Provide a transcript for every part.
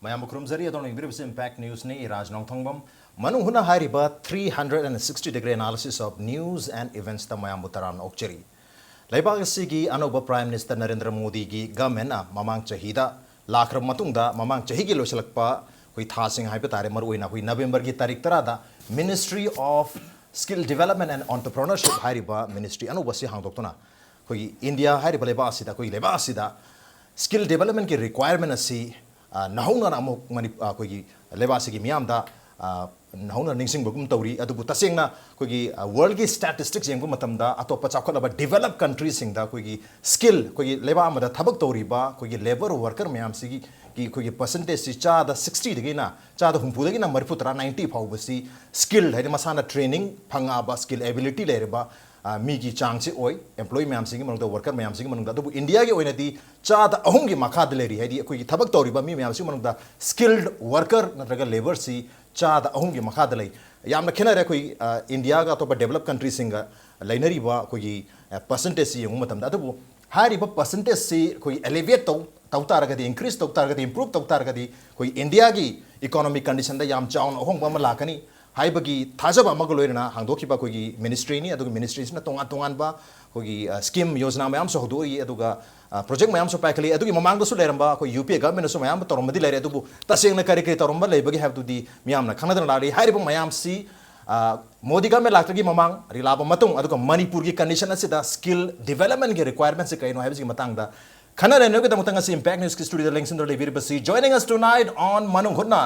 Mayam Krumzari adon Ingrid Impact News ni Raj Nongthombam Manung Hutna hariba 360-degree analysis of news and events ta Mayam Butaran Okcheri. Laibag sigi Anoba Prime Minister Narendra Modi gi government na mamang chahida lakram matungda mamang chahigi losalakpa hui thasing haipa tare maruina hui November gi tarik tarada Ministry of Skill Development and Entrepreneurship hariba Ministry Anoba si hangdoktona hui India hariba leba asida hui leba asida skill development ki requirement asi nahuna amok mani koi leba sigi miam da nahuna ningsing bugum tawri adubu tasengna koi world ki statistics yengbu matamda atopa chakholaba developed countries sing da koi skill koi leba amada thabak tawri ba koi labor worker miam sigi ki koi percentage si cha da 60 degi na cha da humpu degi na marfutra 90 phawbasi skill haide masana training phanga ba skill ability lereba migi changsi oi employee mayam singi manung da worker mayam singi manung da dubu India ge oina di cha da ahum gi makha de leri haidi koi thabak tori ba mi mayam singi manung da skilled worker natraga labor si cha da ahum gi makha de lei yamna khena re koi India ga to ba developed country singa lainari ba koi percentage si yong matam da dubu hari ba percentage si koi elevate tau taraga di increase tau taraga di improve tau taraga di koi India gi economic condition da yam chaun ahum ba ma lakani haibagi thajaba magaloirna hangdokiba kogi ministry ni aduga ministries na tongan ba kogi scheme yojana mayam so hodoi aduga project mayam so paikali adugi mamang so leramba ko UP government so mayam toromadi lere adubu tasengna kari kari toromba lebagi have to di miyam na khanadana lari hairiba mayam si Modi government laktagi mamang rilaba matung aduga Manipur gi condition asida skill development ge requirements kai no haibisi matang da khanara no ge tamutanga si impact news studio links in the lebiribasi joining us tonight on Manung Hutna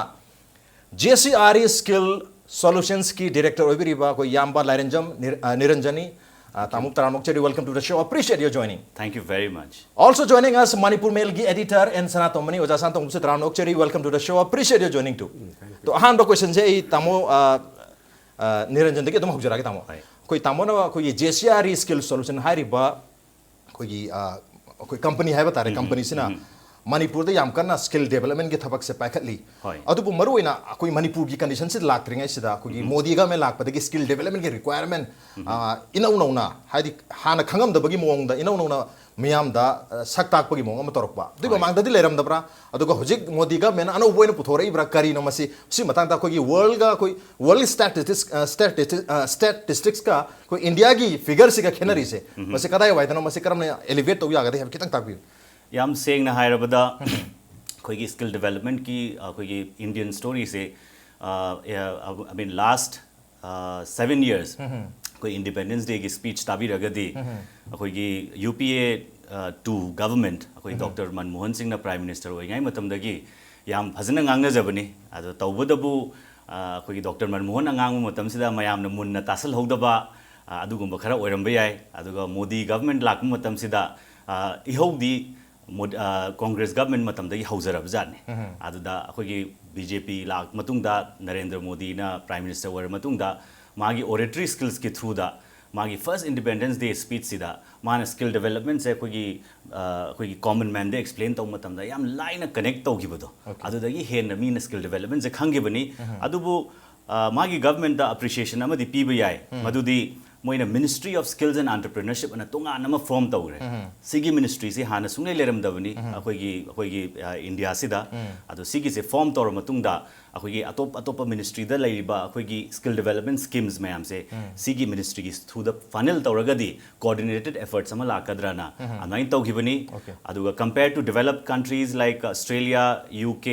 JCRE skill Solutions ki Director Obiriba ko Yamba Lairenjam Niranjani Tamuk Taranokcheri, welcome to the show. Appreciate your joining. Thank you very much. Also joining us Manipur Mail ki editor and Sanatomba Ojasantom Taranokcheri, welcome to the show. Appreciate your joining too. To hand question say tamo Niranjan deke tamo hujara ke tamo. Koi tamo na koi JCRE skill solution hariba koi company hai batare company sina Manipur da yam kana skill development ge thabak se paikhatli adubu maruina koi Manipur gi condition se laktringai sida koi Modi ga me lakpa da skill development ge requirement inauna haidi hana khangam da bagi mong da inauna miyam da saktak pagi mong am torokba diba mang da di leram da bra aduga hojik Modi ga me na ano boina puthore ibra kari no masi si matang ta koi world ga koi world statistics ka koi India gi figure se ga khenari se masi kadai wai da no masi karam na elevate to ya ga de kitang tak bi Yam saying na hairabada koi skill development ki koi Indian story se I mean last 7 years koi Independence Day ki speech tabi ragadi koi UPA to government koi Dr. Manmohan Singh na Prime Minister oi ngai matam dagi yam phajana ngangna jabani ado tawbadabu koi Dr. Manmohan angang matam sida mayam na munna tasal hodaba adugumba khara oiramba yai aduga Modi government lak matam sida ihodi Congress government matamdagi hauzarab jani aduda akogi BJP lak matungda Narendra Modi na Prime Minister war matungda magi oratory skills ki through da magi first Independence Day speech sida mana skill development se akogi common man de explain taw matamda yam line connect taw gibado adudagi hen mi na skill development se khangibani adubu magi government da appreciation amadi piba yai madudi moina Ministry of Skills and Entrepreneurship ana tonga nama form tawre sigi ministry se hana sungle leram davani akogi India sida ado sigi se form tawra matungda akogi atop ministry da laiba akogi skill development schemes mayam se sigi ministry is through the funnel tawragadi coordinated efforts ama lakadrana amain tawgibani aduga compared to developed countries like Australia, UK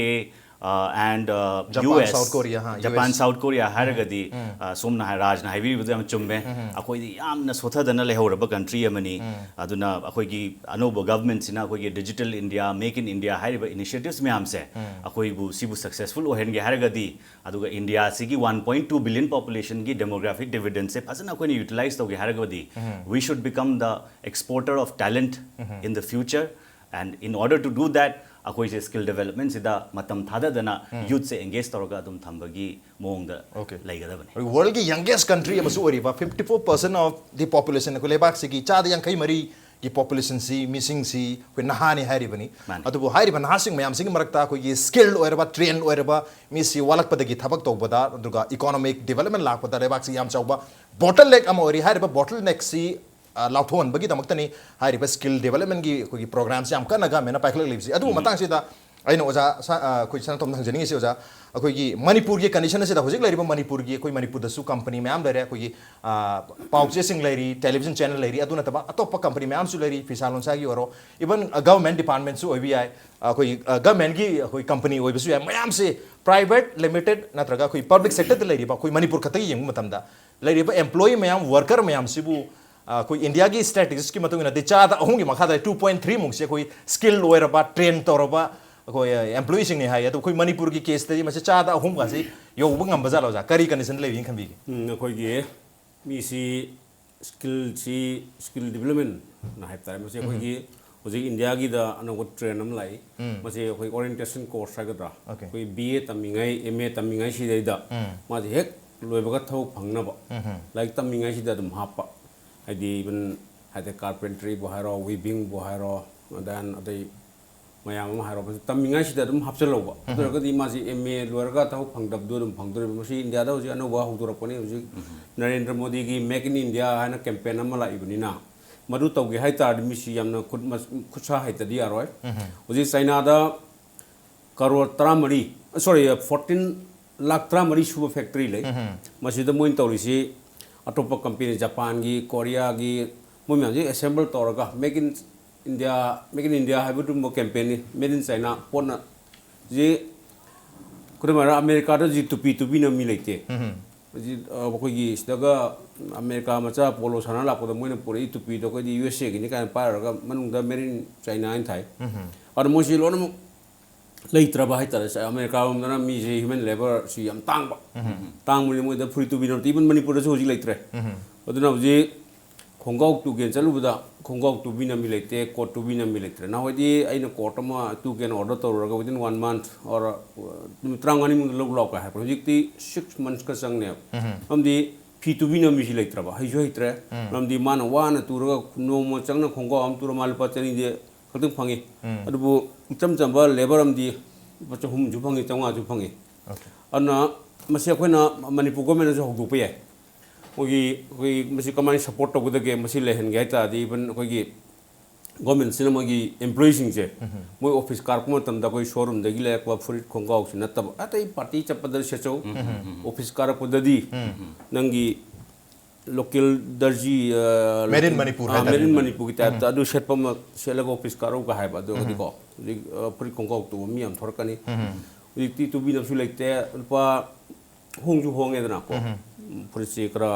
and Japan, US, South Korea, Japan, US. South Korea, Haragadi, Somna Haraj, Hivi with them Chumbe, Akoi, Amna Sota, the Nalehora country, Amani, Aduna, Akogi, Anobo governments in Akogi, Digital India, Make in India, Hariba initiatives, Miamse, Akoibu, Sibu successful, or Hengi Haragadi, Aduga India, Sigi 1.2 billion population, demographic dividends, Pasana when utilized the Haragadi, we should become the exporter of talent in the future, and in order to do that, akoise skill development sida matam thada dana youth se engage toroga adum thambagi mong da laigadabani world ki youngest country amasu oriba 54% of the population ko lebak se ki cha da yang kai mari ki population si missing si ko nahani haribani adubu hariban hasing mayam sing marakta ko ki skilled oirba trained oirba mi si walak padagi thabak tobada duga economic development lak pada lebak si yam chauba bottleneck am ori hariba bottleneck si Lauthon bagi damak tani hari pas skill development gi kogi programs yam kana ga mena paikhlak libsi adu matang sida ꯑꯩꯅ ꯑꯣꯖꯥ ꯑꯩꯈꯣꯏ ꯁꯅꯥꯇꯣꯝ ꯍꯪꯖꯅꯤꯡꯉꯤꯁꯤ ꯑꯣꯖꯥ ꯑꯩꯈꯣꯏꯒꯤ ꯃꯅꯤꯄꯨꯔꯒꯤ condition ꯑꯁꯤꯗ ꯍꯧꯖꯤꯛ ꯂꯩꯔꯤꯕ ꯃꯅꯤꯄꯨꯔꯒꯤ ꯑꯩꯈꯣꯏ ꯃꯅꯤꯄꯨꯔꯗꯁꯨ ꯀꯝꯄꯅꯤ ꯃꯌꯥꯝ ꯂꯩꯔꯦ ꯑꯩꯈꯣꯏꯒꯤ ꯄꯥꯎꯆꯦꯁꯤꯡ ꯂꯩꯔꯤ ꯇꯦꯂꯤꯚꯤꯖꯟ ꯆꯦꯅꯦꯜ ꯂꯩꯔꯤ ꯑꯗꯨ ꯅꯠꯇꯕ ꯑꯇꯣꯞꯄ ꯀꯝꯄꯅꯤ ꯃꯌꯥꯝꯁꯨ ꯂꯩꯔꯤ ꯐꯤꯁꯥ ꯂꯣꯟꯁꯥꯒꯤ ꯑꯣꯏꯔꯣ ꯏꯚꯟ ꯒꯚꯔꯟꯃꯦꯟꯠ ꯗꯤꯄꯥꯔꯠꯃꯦꯟꯠꯁꯨ ꯑꯣꯏꯕ ꯌꯥꯏ ꯑꯩꯈꯣꯏ ꯒꯚꯔꯟꯃꯦꯟꯠꯒꯤ ꯑꯩꯈꯣꯏ ꯀꯝꯄꯅꯤ ꯑꯣꯏꯕꯁꯨ ꯌꯥꯏ ꯃꯌꯥꯝꯁꯦ ꯄ꯭ꯔꯥꯏꯚꯦꯠ ꯂꯤꯃꯤꯇꯦꯗ ꯅꯠꯇ꯭ꯔꯒ ꯑꯩꯈꯣꯏ ꯄꯕ꯭ꯂꯤꯛ ꯁꯦꯛꯇꯔꯗ ꯂꯩꯔꯤꯕ ꯑꯩꯈꯣꯏ ꯃꯅꯤꯄꯨꯔ ꯈꯛꯇꯒꯤ ꯌꯦꯡꯕ ꯃꯇꯝꯗ ꯂꯩꯔꯤꯕ एम्प्लॉय मैम वर्कर मैम सिबु अखोई इंडिया की स्टैटिस्टिक्स की मतुंग नदि चादा अहुंगी मखादा 2.3 मुंगसे अखोई स्किल ओइरबा ट्रेन तौरबा अखोई एम्प्लॉय सिंग ने हाय अदु अखोई मणिपुर की केस तदि मसे चादा अहुंग गासी योबु ngam बजा लौजा करी कंडीशन लेबिंग खंबी अखोई गे मिसी स्किल डेवलपमेंट ना हाइप तारे मसे अखोई गे होजिक इंडिया की दा अनगो ट्रेन अम लाई मसे अखोई ओरिएंटेशन कोर्स हागद्रा अखोई बीए तमिंगाई एमए तमिंगाई सिदैदा माजे हेक लोइबगा थौ फंगनबा लाइक तमिंगाई सिदा दम हापा हाइदि इवन हाइदे कारपेंटरी बो हाइरो वीविंग बो हाइरो देन अदै मयाम हाइरो तमिंगाई सिदा दम हापचलौबा अदरगदि माजे एमए लोइरगा थौ फंगदब दो दम फंगदरे मसे इंडिया दा होजि अनौबा हौदोरपने होजि नरेंद्र मोदी की मेक इन इंडिया हाइना कैंपेन अमा लाइबनिना मधु तौगे हाइतार मिसी यामना खुदसा हाइतदि यारोय होजि चाइना दा करोड़ 13 सॉरी 14 लाख 13 सुब फैक्ट्री ले मसीदा मोइन तौरिसि अटोप कंपनी जापान की कोरिया की मोइ म्याजे असेंबल तौरगा मेक इन इंडिया हाइबदु मो कैंपेन मेड इन चाइना पोना जी कुदमारा अमेरिका दा जी टुपी न मी लेते जी अखोगी सिदागा अमेरिका मचा पोलो साना लापदा मोइना पुरै टुपी दो कोदी यूएसए गिनि कान पारगा मनुंगदा मेड इन चाइना इन थाइ और मोसी लोन लेत्रबा हाइतार अमेरिका रोमदना मी जे ह्यूमन लेबर सी याम तांगमुनि मोइदा free to be not even Manipur दा होजि लेत्रे अदुना होजि खोंगाव टुगेन चलुबदा खोंगाव टुबी न मी लेते कोट टुबी न मी लेत्रे ना होदि आइना कोट अमा टुगेन ऑर्डर तौरगा विदिन 1 मंथ और त्रांगानि मुंद लोग लौका है प्रोजेक्ट 6 मंथ्स का संगने हमदि फी टुबी न मी लेत्रबा हाइजो हाइत्रे हमदि मान वाना तुरगा नोम चंगना खोंगाव हम तुर माल पचनी दे खतम फंगे अदुबु चम चंबा लेबर हमदि बचहुम जु फंगे चंगा जु फंगे अना मसे अखोइना मणिपुर गवर्नमेंट जो हौदोप याय कोई मसे कमाई सपोर्ट तौगदगे मसे लेहन गे तादि इवन कोई गवर्नमेंट सिना मगी एम्प्लॉय सिंग जे मोय ऑफिस कारप मतमदा कोई शोरूम दगी लेकवा फुरिट खोंगाव सिना तब अतै पार्टी चपदर सेचौ ऑफिस कारपददी नंगी लोकल दर्जी मेड इन मणिपुर की टाइप अदु सेटपम सेलग ऑफिस कारो का हाइबा दो दिको फुरिट खोंगाव तो मी am थोरकनी उदिति तुबी नसु लेते लपा होंजु होंगेदना को फुरिट करा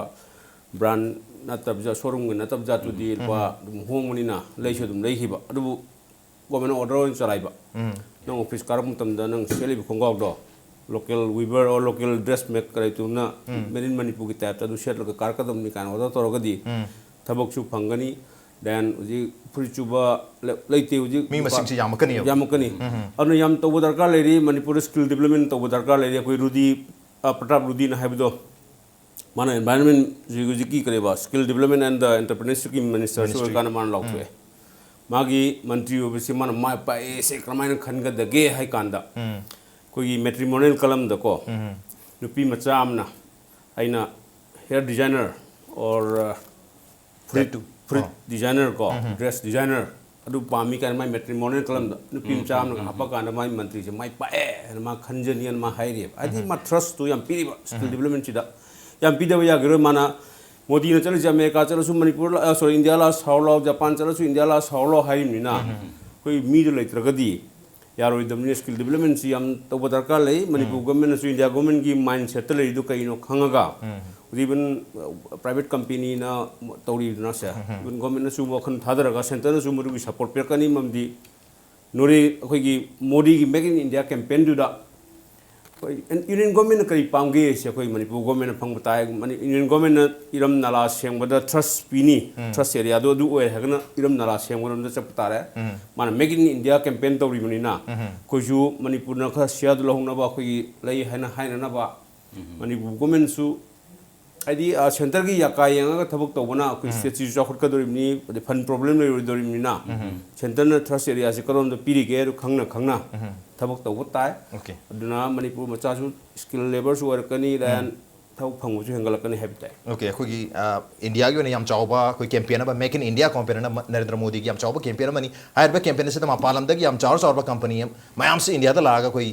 ब्रांड नतब जा शोरूम नतब जा तुदी लपा होंगनिना लेसु दुम लेहिबा अदु गवर्नमेंट ऑर्डर चलाइबा नंग ऑफिस कारप मतमदा नंग सेलिब खोंगाव दो लोकल वीवर और लोकल ड्रेस मेक करे तुना मेड इन मणिपुर की टाइप अदु सेट लग कारकदम नि कान ऑर्डर तौरगदी थबकसु फंगनी देन उजी फुरिचुबा लेते उजी मी मसिंग से यामकनी अनु याम तौब दरकार लेरी मणिपुर स्किल डेवलपमेंट तौब दरकार लेरी कोई रुदी प्रताप रुदी न हाइबदो माना एनवायरनमेंट जी की करेबा skill development and the entrepreneurship minister सो कान मान लाउथवे मागी मंत्री ओबसी मान मा पाए से क्रमाइन खनगदगे हाइ कांदा कोई मैट्रिमोनियल कलम दको नुपी मचा आमना आइना हेयर डिजाइनर और फ्रिट डिजाइनर को ड्रेस डिजाइनर अदु पामी कान माइ मैट्रिमोनियल कलम नुपी मचा आमना हापा कान माइ मंत्री से माइ पाए मा खनजनियन मा हाइरे आदि मा ट्रस्ट तो याम पिरिबा स्किल डेवलपमेंट सिदा याम पिदब यागिरो माना मोदी ने चलो अमेरिका चलो मणिपुर सॉरी इंडिया ला साउलो जापान चलो इंडिया ला साउलो हाइमिना कोई मी जो लेत्रगदी यारोइदमनि स्किल डेवलपमेंट सी हम तब दरकार ले मणिपुर गवर्नमेंट सु इंडिया गवर्नमेंट की माइंडसेट ले दु कइनो खंगगा इवन प्राइवेट कंपनी ना तौरी ना से इवन गवर्नमेंट सु वखन थादरगा सेंटर सु मुरु सपोर्ट पेकनी ममदी नोरी अखोगी मोदी की मेक इन इंडिया कैंपेन दुदा यूनियन गवर्नमेंट कई पांगे से कोई मणिपुर गवर्नमेंट फंग बताए यूनियन गवर्नमेंट इरम नाला सेंबदा ट्रस्ट पीनी ट्रस्ट एरिया दो दु ओय हगना इरम नाला सेंबदा चप तारे माना मेक इन इंडिया कैंपेन तौरिबनिना कोजु मणिपुर न ख सिया दुलहंगनबा कोई लई हैना हैननबा मणिपुर गवर्नमेंट सु आइदी सेंटर की याका यंगा थबक तौबना कोई स्टेट चौखट का दोरिमनी फन प्रॉब्लम ले दोरिमनिना सेंटर न ट्रस्ट एरिया से करोम द पीरी के खंगना थबक तौब ताय अदुना मणिपुर मचासु स्किल लेबर सु वर्कनी देन ꯊꯕꯛ ꯐꯪꯕꯁꯨ ꯍꯦꯟꯒꯠꯂꯛꯀꯅꯤ ꯍꯥꯏꯕ ꯇꯥꯏ Okay, ꯑꯩꯈꯣꯏꯒꯤ ꯏꯟꯗꯤꯌꯥꯒꯤ ꯑꯣꯏꯅ ꯌꯥꯝ ꯆꯥꯎꯕ ꯑꯩꯈꯣꯏ ꯀꯦꯝꯄꯦꯟ ꯑꯃ ꯃꯦꯛ ꯏꯟ ꯏꯟꯗꯤꯌꯥ ꯀꯦꯝꯄꯦꯟ ꯑꯃ ꯅꯔꯦꯟꯗ꯭ꯔ ꯃꯣꯗꯤꯒꯤ ꯌꯥꯝ ꯆꯥꯎꯕ ꯀꯦꯝꯄꯦꯟ ꯑꯃꯅꯤ ꯍꯥꯏꯔꯤꯕ ꯀꯦꯝꯄꯦꯟ ꯑꯁꯤꯗ ꯃꯄꯥꯟ ꯂꯝꯗꯒꯤ ꯌꯥꯝ ꯆꯥꯎꯔ ꯀꯝꯄꯅꯤ ꯃꯌꯥꯝꯁꯤ ꯏꯟꯗꯤꯌꯥꯗ ꯂꯥꯛꯑꯒ ꯑꯩꯈꯣꯏ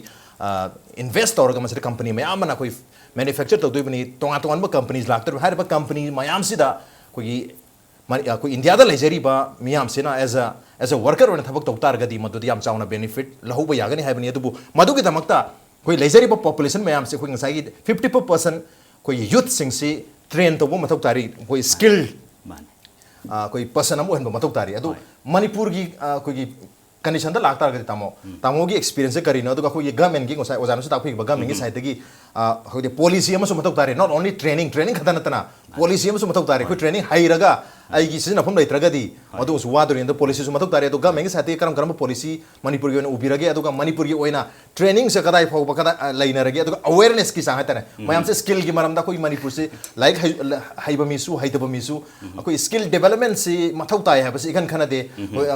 ꯏꯟꯚꯦꯁ ꯇꯧꯔꯒ ꯃꯁꯤꯗ ꯀꯝꯄꯅꯤ ꯃꯌꯥꯝ ꯑꯃꯅ ꯑꯩꯈꯣꯏ ꯃꯦꯅꯨꯐꯦꯛꯆꯔ ꯇꯧꯗꯣꯏꯕꯅꯤ ꯇꯣꯉꯥꯟ ꯇꯣꯉꯥꯟꯕ ꯀꯝꯄꯅꯤꯁ ꯂꯥꯛꯇꯣꯏꯕ ꯍꯥꯏꯔꯤꯕ ꯀꯝꯄꯅꯤ ꯃꯌꯥꯝꯁꯤꯗ ꯑꯩꯈꯣꯏ ꯏꯟꯗꯤꯌꯥꯗ ꯂꯩꯖꯔꯤꯕ ꯃꯤꯌꯥꯝꯁꯤꯅ ꯑꯦꯖ ꯑ ꯋꯥꯔꯀꯔ ꯑꯣꯏꯅ ꯊꯕꯛ ꯇꯧ ꯇꯥꯔꯒꯗꯤ ꯃꯗꯨꯗ ꯌꯥꯝ ꯆꯥꯎꯅ ꯕꯦꯅꯤꯐꯤꯠ ꯂꯧꯍꯧꯕ ꯌꯥꯒꯅꯤ ꯍꯥꯏꯕꯅꯤ ꯑꯗꯨꯕꯨ ꯃꯗꯨꯒꯤꯗꯃꯛꯇ ꯑꯩꯈꯣꯏ ꯂꯩꯖꯔꯤꯕ ꯄꯣꯄꯨꯂꯦꯁꯟ ꯃꯌꯥꯝꯁꯦ ꯑꯩꯈꯣꯏ ꯉꯁꯥꯏꯒꯤ 50% ꯑꯩꯈꯣꯏꯒꯤ ꯌꯨꯠꯁꯤꯡꯁꯤ ट्रेन तब मत तारी कोई स्किल कोई पर्सन अमहन मत तारी अदु मणिपुर की कोई कंडीशन लाता तामो तामो की एक्सपीरियंस करीनो अदुगा कोई गवर्नमेंट की गोसाई ओजानो ताकि गवर्नमेंट की साइड की होदे पॉलिसी अमसु मत तारी नॉट ओनली ट्रेनिंग खता नतना पॉलिसी अमसु मत तारी कोई ट्रेनिंग हाइरगा आइगी सिजनफम लेत्रगदी अदु वादोरी द पॉलिसी मत तारी अदु गवर्नमेंट की साइड करम करम पॉलिसी मणिपुर की उबिरगे अदुगा मणिपुर की ओइना ट्रेनिंग से कदाई फाव कदा लाइनरगे अदुगा अवेयरनेस की सांग तने मयाम से स्किल की मरमदा कोई मणिपुर से लाइक हाइबा मिसु हाइतबा मिसु कोई स्किल डेवलपमेंट से मथौ ताय है बस इखन खनदे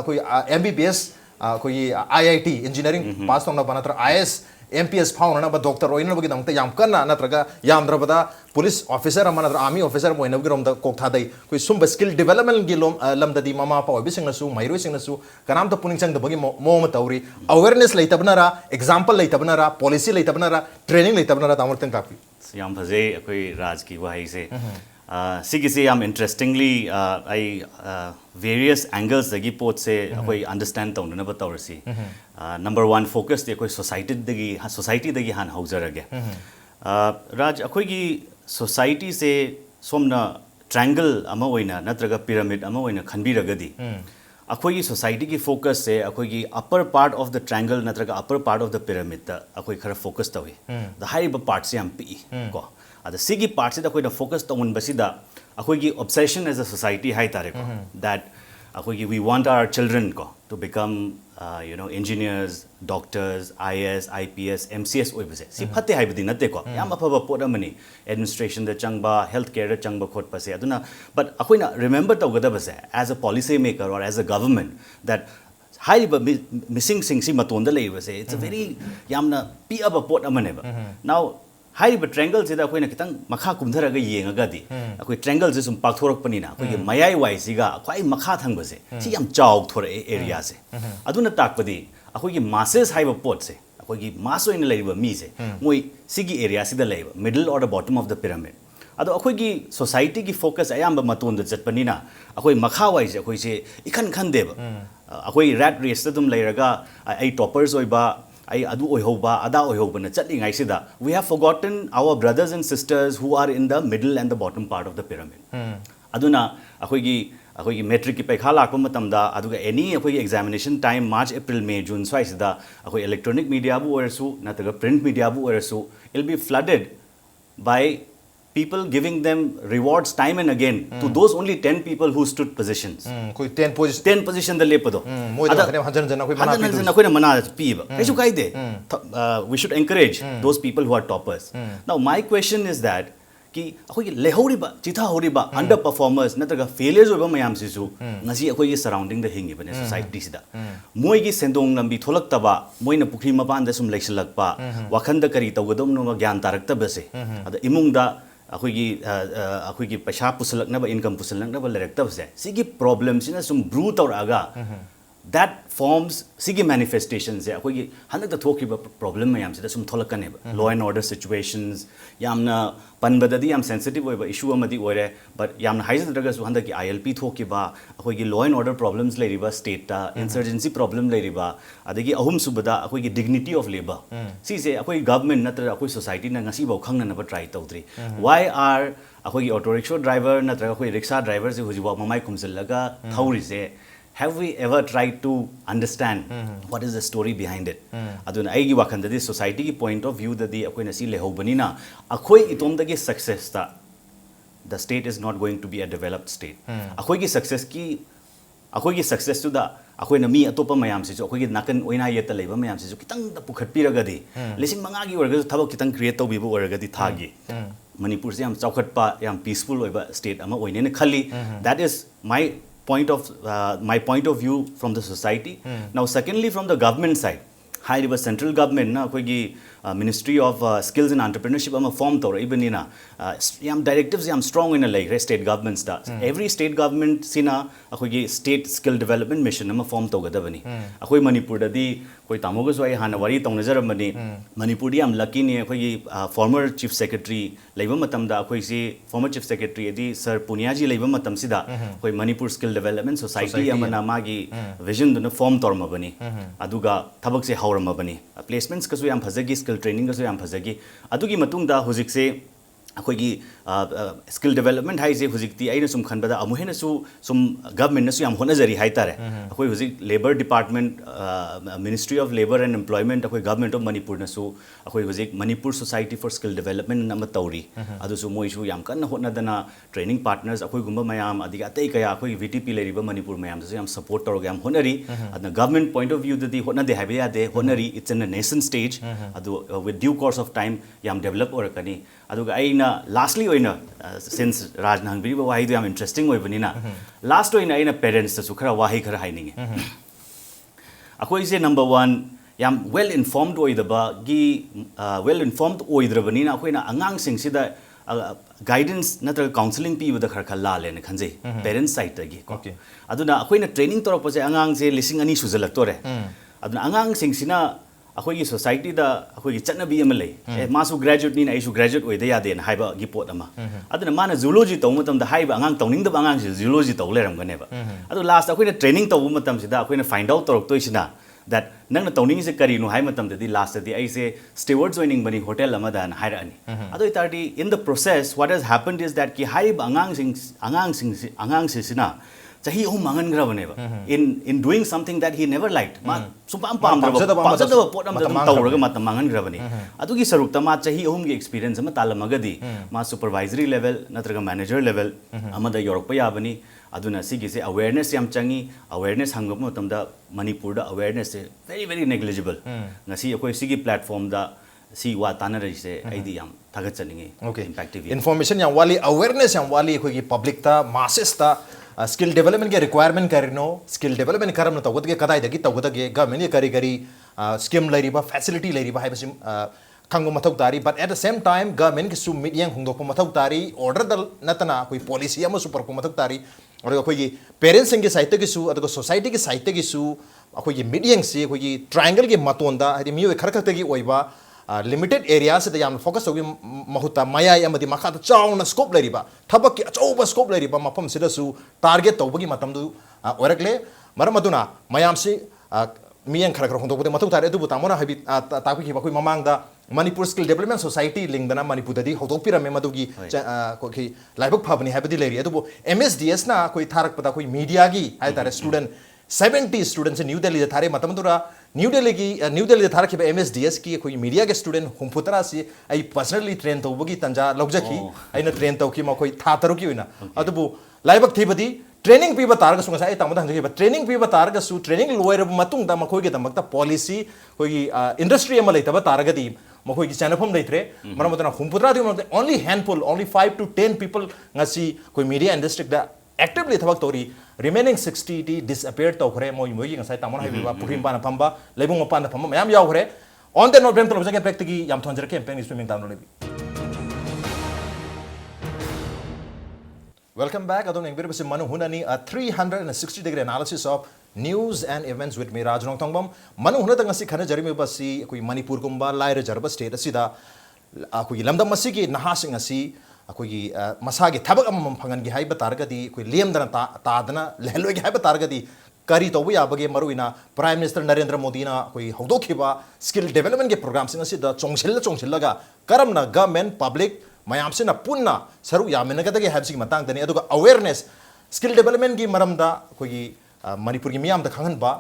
कोई एमबीबीएस कोई IIT इंजीनियरिंग पास तौना नत्र IS MPS फाउना डॉक्टर ओइनबगी याम कन्ना नत्रगा यामद्रबदा पुलिस ऑफिसर अमा नत्र आर्मी ऑफिसर मोइनबगी रोमदा कोकथादै कोई सुम स्किल डेवलपमेंट गी लमददी ममा पावबिसिंगनसु माइरोसिंगनसु कनामता पुनिंग चंगदबगी मोम तौरी अवेयरनेस लेतबनारा एग्जांपल लेतबनारा पॉलिसी लेतबनारा ट्रेनिंग लेतबनारा तामरतन काफी याम फजे कोई राज की वहाई से सिगिसे याम इंटरेस्टिंगली आई वेरियस एंगल्स दगी पोत से कोई अंडरस्टैंड तौन न बतावरसी नंबर 1 फोकस दे कोई सोसाइटी दगी हान हौजरगे राज अखोई की सोसाइटी से सोमना ट्रायंगल अमा ओइना नत्रगा पिरामिड अमा ओइना खनबिरगदी अखोई सोसाइटी की फोकस से अखोई upper part of the triangle नत्रगा upper part of the pyramid द अखोई खरा फोकस तवे द हाइब पार्ट से हम पी को अद सिगी पार्ट से द कोई फोकस तवन बसिदा अखोई की ऑब्सेशन एज अ सोसाइटी हाई तारे को दैट अखोई वी वांट आवर चिल्ड्रन को to become engineers doctors IS IPS MCS ओइबसे सि फते हाइबदि नते को याम अफबा पोट अमनी एडमिनिस्ट्रेशन द चंगबा हेल्थ केयर द चंगबा खोट पसे अदुना बट अखोइना रिमेंबर तौगदबसे as a policy maker or as a government that हाइब मिसिंग सिंग सि मतोंद लेबसे इट्स अ वेरी यामना पी अब पोट अमनेबा नाउ हाइब ट्रायंगल से अखोइना खितंग मखा कुमधरगा येंगगदी अखोइ ट्रायंगल से सुम पाकथोरकपनिना अखोइ मयाई वाइसिगा अखोइ मखा थंगबसे सि याम चाव थोरे एरिया से अदुना ताकपदि अखोइ मासेस हाइब पोट से अखोइ मास ओइन लेरिबा मी से मोइ सिगी एरिया सिदा लेब middle or the bottom of the pyramid अदो अखोइ सोसाइटी की फोकस अयाम मतोंद चटपनिना अखोइ मखा वाइसे अखोइ से इखन खंदेब अखोइ रैट रेस तुम लेरगा आई toppers ओइबा I adu oihoba ada oihoba na chatlingai sida we have forgotten our brothers and sisters who are in the middle and the bottom part of the pyramid aduna akhoi metric ki paikha lakpa matamda aduga any akhoi examination time March April May June swai sida akhoi electronic media bu orasu nataga print media bu orasu it'll be flooded by people giving them rewards time and again to those only 10 people who stood positions कोई 10 position the lepado मोइदा हजन जन कोई मना P कोई मना पीब कैसु काइदे we should encourage those people who are toppers now my question is that कि अखोई लेहौरिबा चिथा होरिबा अंडर परफॉर्मर्स नत्रगा फेलियर्स ओबा मयाम सिसु ngasi अखोई सराउंडिंग द हिंगी बने सोसाइटी सिदा मोइ की सेंदोंग लंबी थोलक्तबा मोइना पुखरी मपान द सुम लेखसलकपा वखंद करी तौगदम नो ज्ञान तारक्तबसे अद इमुंगदा अखोई पैसा पुसलकनबा इनकम पुसलकनबा लेरक्तबसे सिगी प्रॉब्लम सिना सुम ब्रू तौरगा that forms sigi manifestation se akoi hanak ta thokiba problem mayam se sum tholakane law and order situations yamna panbadadi yam sensitive oiba issue amadi oire but yamna haise daga su handak ki ILP thokiba akoi gi law and order problems leiriba state ta insurgency problem leiriba adagi ahum subada akoi gi dignity of labor si se akoi government natra akoi society na ngasi bau khangna na ba try tawdri why are akoi gi auto rickshaw driver natra akoi rickshaw driver se hujiba mamai khumsillaga thauri se have we ever tried to understand what is the story behind it aduna aigi wakhanda di society ki point of view da di akoi na si lehobani na akoi itom da gi success ta the state is not going to be a developed state akoi ki success to da akoi na mi atopa mayam se akoi ki nakan oina yeta leiba mayam se kitang da pukhat piraga di lising manga gi orga thabak kitang create to bibu orga di thagi manipur se yam chaukhat pa yam peaceful oiba state ama oine ne khali that is my point of view from the society now secondly from the government side हाइरिबा central government ना अखोगी ministry of skills and entrepreneurship अमा form तौर इबनिना याम directives याम strong in like state governments दा every state government सिना अखोगी स्टेट स्किल डेवलपमेंट मिशन अमा फॉर्म तौगदबनी अखोई मणिपुर ददी कोई तामोगसो आई हाना वरी तौनजरमनी मणिपुर दी याम लकी ने अखोगी फॉर्मर चीफ सेक्रेटरी लेबा मतमदा अखोई सी फॉर्मर चीफ सेक्रेटरी दी सर पुनियाजी लेबा मतमसिदा अखोई मणिपुर स्किल डेवलपमेंट सोसाइटी अमना मागी विजन दुना फॉर्म तौरमबनी अदुगा थबक से हौरमबनी प्लेसमेंट्स कसु याम फजगी स्किल ट्रेनिंग कसु याम फजगी अदुगी मतुंगदा हुजिक से अखोगी स्किल डेवलपमेंट हाइजे हुजिकती आइना सुम खनबदा अमुहेनसु सुम गवर्नमेंट नसु याम होनजरी हाइतारे अखोई हुजिक labour department ministry of labour and employment अखोई गवर्नमेंट ऑफ मणिपुर नसु अखोई हुजिक Manipur society for skill development नम तौरी अदुसु मोइसु याम कन्न होनदना ट्रेनिंग पार्टनर्स अखोई गुंबा मयाम अधिक अतै कया अखोई वीटीपी लेरिबा मणिपुर मयाम दसु याम सपोर्ट तौरग याम होनरी अदना गवर्नमेंट पॉइंट ऑफ व्यू ददी होनदे हाइबे यादे होनरी it's in a nascent stage अदु with due course of time याम डेवलप ओरकनी अदुगा आइना लास्टली ओइना सिंस राज नांगबिरिबा वाहिदो याम इंटरेस्टिंग ओइबनिना लास्ट ओइना आइना पेरेंट्स तसु खरा वाहि खरा हाइनिंगे अखोई से नंबर 1 याम वेल इन्फॉर्म्ड ओइदबा गी वेल इन्फॉर्म्ड ओइद्रबनिना अखोइना अंगांग सिंगसिदा गाइडेंस नत्र काउंसलिंग पीबदा खर खर लालेने खंजे पेरेंट्स साइड तगी ओके अदुना अखोइना ट्रेनिंग तोरपसे अंगांग से लिसिंग अनि सुजलक्तोरे अदुना अंगांग सिंगसिना अखोई सोसाइटी दा अखोई चटनबी अमा लई ए मासु ग्रेजुएट नि आइसु ग्रेजुएट ओइदा यादेन हाइबा गी पोट अमा अदुना माना जूलॉजी तौ मतम दा हाइबा अंगांग तौनिंग दा अंगांग से जूलॉजी तौ लेरमगनेबा अदु लास्ट अखोइना ट्रेनिंग तौ मतम सिदा अखोइना फाइंड आउट तौरक्तोइसिना that nang na tawning se kari no hai matam de last de ai se steward joining bani hotel amada na haira ani ado itardi in the process what has happened is that ki hai angang sing sina chahi hum mangan gra bane ba in doing something that he never liked ma supam pam da pot am da tawraga matam mangan gra bane adu gi saruk ta ma chahi hum gi experience ma talamagadi ma supervisory level natraga manager level amada yorok pa yabani aduna sigi se awareness yam changi awareness hangam matamda manipur da awareness se very negligible ngasi akoi sigi platform da si wa tanara se aidi yam thagat chaninge impact information yam wali awareness yam wali khoi gi public ta masses ta skill development ke requirement karino skill development karam na tawgat ge kadai da gi tawgat ge government ye kari scheme lairiba facility lairiba haibasim kango mathau tari but at the same time government ki su media hungdok mathau tari order dal natana koi policy ama super ko mathau tari और अखोई parents के side की सु अदुग society के side की सु अखोई medium से अखोई ट्रायंगल के मतोंदा हदि मियो खर खतगी ओइबा लिमिटेड एरिया से याम फोकस होगी महुता मयाय अमदि मखात चाउना स्कोप लरिबा थबक की अचौबा स्कोप लरिबा मफम सिदसु टारगेट तौबगी मतमदु ओरकले मरम अदुना मयाम से मियं खर खर होंदोबदे मथु तारे अदुबु तामोना हबि ताकि बखोई ममांगदा मणिपुर स्किल डेवलपमेंट सोसाइटी लिंगदना मणिपुर ददी होतोपिरमे मदुगी कोखि लाइबक फाबनी हाबदि लेरि अदुबु एमएसडीएस ना कोई थारक पता कोई मीडिया गी हाय तारे स्टूडेंट 70 स्टूडेंट्स न्यू दिल्ली थारे मतमदुरा न्यू दिल्ली थारक एमएसडीएस की कोई मीडिया के स्टूडेंट हुमपुतरा से आई पर्सनली ट्रेन तौबगी तंजा लौजखि आइना ट्रेन तौकी मखोई था तरुकी होइना अदुबु लाइबक थेबदी ट्रेनिंग पीबा तारगसु ngasai tamada hanjeba training píba तारगसु training loirab matungda makhoi ge damakta policy koi industry ama leitaba taragadi makhoi gi chanafam leitre maramadana humpudra di only handful only 5 to 10 people ngasi koi media industry da actively thabak tori remaining 60 di disappeared to khore moi gi ngasai tamona haiba purim bana pamba lebung opan da pamba mayam yaw khore on the note bem tolo practice gi yam thonjera campaign swimming down lebi Welcome back. Adon engber basi Manung Hutna a 360-degree analysis of news and events with me Raj Nongthombam. Manung Hutna tangasi khana jarimi basi koi Manipur gumba Lairenjam state asida koi lamdam masi ki nahasing asi koi masagi thabak amam phangan gi haiba targadi koi liamdana tadana lehlo gi haiba targadi kari tobu yabage maruina Prime Minister Narendra Modi na koi hawdokhiba skill development ge program sing asida chongsillaga karamna government public mayam se na punna saru yamenagada habsi matang dani aduga awareness skill development gi maramda kogi manipur gi miyam da khangan ba